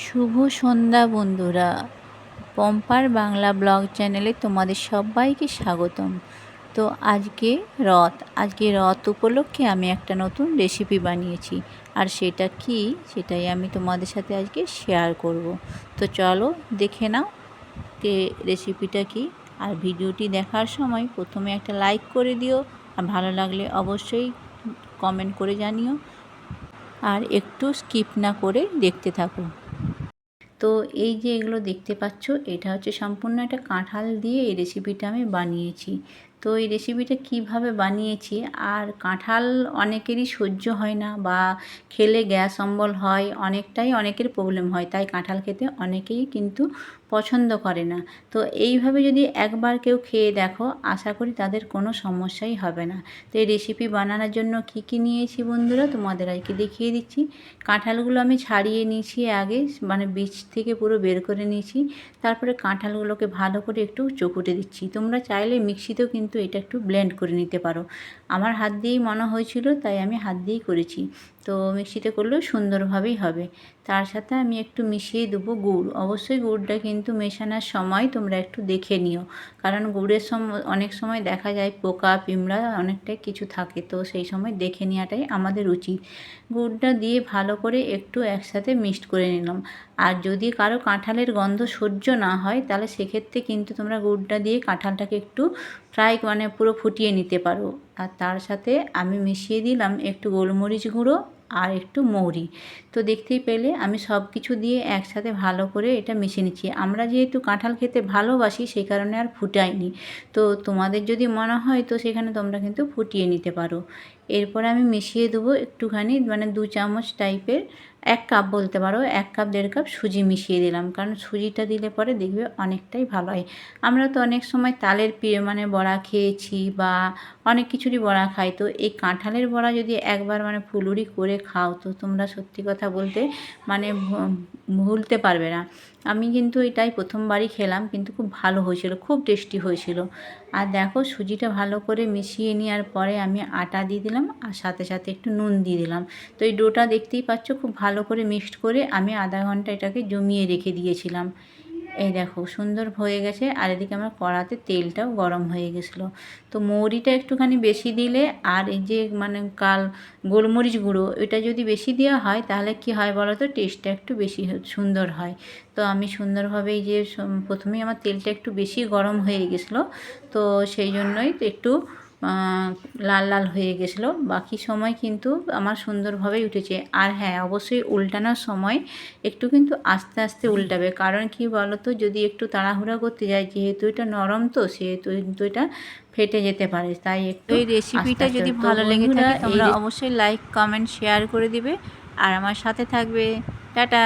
শুভ সন্ধ্যা বন্ধুরা, পম্পার বাংলা ব্লগ চ্যানেলে তোমাদের সবাইকে স্বাগতম। তো আজকে রথ উপলক্ষে আমি একটা নতুন রেসিপি বানিয়েছি, আর সেটা কি সেটাই আমি তোমাদের সাথে আজকে শেয়ার করব। তো চলো দেখে নাও রেসিপিটা কি। আর ভিডিওটি দেখার সময় প্রথমে একটা লাইক করে দিও, আর ভালো লাগলে অবশ্যই কমেন্ট করে জানিও, আর একটু স্কিপ না করে দেখতে থাকো। তো এই যে এগুলো দেখতে পাচ্ছ, এটা হচ্ছে সম্পূর্ণ একটা কাঁঠাল দিয়ে এই রেসিপিটা আমি বানিয়েছি। তো এই রেসিপিটা কিভাবে বানিয়েছি, আর কাঁঠাল অনেকেরই সহ্য হয় না, বা খেলে গ্যাস অম্বল হয়, অনেকের প্রবলেম হয়, তাই কাঁঠাল খেতে অনেকেই কিন্তু পছন্দ করে না। তো এইভাবে যদি একবার কেউ খেয়ে দেখো, আশা করি তাদের কোনো সমস্যাই হবে না। তো এই রেসিপি বানানোর জন্য কি কি নিয়েছি বন্ধুরা, তোমাদের আজকে দেখিয়ে দিচ্ছি। কাঁঠালগুলো আমি ছাড়িয়ে নিয়েছি আগে, মানে বীজ থেকে পুরো বের করে নিয়েছি। তারপরে কাঁঠালগুলোকে ভালো করে একটু চকুটে দিচ্ছি। তোমরা চাইলে মিক্সিতেও কিন্তু এটা একটু ব্লেন্ড করে নিতে পারো। আমার হাত দিয়েই মনে হয়েছিল, তাই আমি হাত দিয়েই করেছি। তো মিক্সিতে করলেও সুন্দরভাবেই হবে। তার সাথে আমি একটু মিশিয়ে দেবো গুড়। অবশ্যই গুড়টা কিন্তু মেশানোর সময় তোমরা একটু দেখে নিও, কারণ গুড়ের অনেক সময় দেখা যায় পোকা পিঁমড়া অনেকটাই কিছু থাকে, তো সেই সময় দেখে নেওয়াটাই আমাদের উচিত। গুড়টা দিয়ে ভালো করে একটু একসাথে মিক্সড করে নিলাম। আর যদি কারো কাঁঠালের গন্ধ সহ্য না হয়, তাহলে সেক্ষেত্রে কিন্তু তোমরা গুড়টা দিয়ে কাঁঠালটাকে একটু মানে পুরো ফুটিয়ে নিতে পারো। আর তার সাথে আমি মিশিয়ে দিলাম একটু গোলমরিচ গুঁড়ো আর একটু মৌরি। তো দেখতেই পেলে আমি সব কিছু দিয়ে একসাথে ভালো করে এটা মিশিয়ে নিচ্ছি। আমরা যেহেতু কাঁঠাল খেতে ভালোবাসি, সেই কারণে আর ফুটাইনি। তো তোমাদের যদি মনে হয়, তো সেখানে তোমরা কিন্তু ফুটিয়ে নিতে পারো। এরপরে আমি মিশিয়ে দেবো একটুখানি, মানে 2 চামচ টাইপের, 1 কাপ বলতে পারো, 1 কাপ 1.5 কাপ সুজি মিশিয়ে দিলাম, কারণ সুজিটা দিলে পরে দেখবে অনেকটাই ভালো হয়। আমরা তো অনেক সময় তালের মানে বড়া খেয়েছি, বা অনেক কিছুরই বড়া খাই। তো এই কাঁঠালের বড়া যদি একবার মানে ফুলুরি করে খাও, তো তোমরা সত্যি কথা বলতে মানে ভুলতে পারবে না। আমি কিন্তু এটাই প্রথমবারই খেলাম, কিন্তু খুব ভালো হয়েছিল, খুব টেস্টি হয়েছিল। আর দেখো, সুজিটা ভালো করে মিশিয়ে নেওয়ার পরে আমি আটা দিয়ে দিলাম, আর সাথে সাথে একটু নুন দিয়ে দিলাম। তো এই ডোটা দেখতেই পাচ্ছ, খুব ভালো করে মিক্সড করে আমি আধা ঘন্টা এটাকে জমিয়ে রেখে দিয়েছিলাম। এই দেখো সুন্দর হয়ে গেছে। আর এদিকে আমার কড়াতে তেলটাও গরম হয়ে গেছিলো। তো মৌরিটা একটুখানি বেশি দিলে, আর এই যে মানে গোলমরিচ গুঁড়ো, এটা যদি বেশি দেওয়া হয়, তাহলে কি হয় বলো তো, টেস্টটা একটু বেশি সুন্দর হয়। তো আমি সুন্দরভাবে এই যে প্রথমেই আমার তেলটা একটু বেশি গরম হয়ে গেছিলো, তো সেই জন্যই তো একটু লাল লাল হয়ে গেছিলো। বাকি সময় কিন্তু আমার সুন্দরভাবেই উঠেছে। আর হ্যাঁ, অবশ্যই উল্টানোর সময় একটু কিন্তু আস্তে আস্তে উল্টাবে, কারণ কি বলো তো, যদি একটু তাড়াহুড়া করতে যাই, যেহেতু এটা নরম, তো সেহেতু কিন্তু এটা ফেটে যেতে পারে, তাই একটু এই রেসিপিটা যদি ভালো লেগে থাকে, তোমরা অবশ্যই লাইক কমেন্ট শেয়ার করে দিবে, আর আমার সাথে থাকবে। টাটা।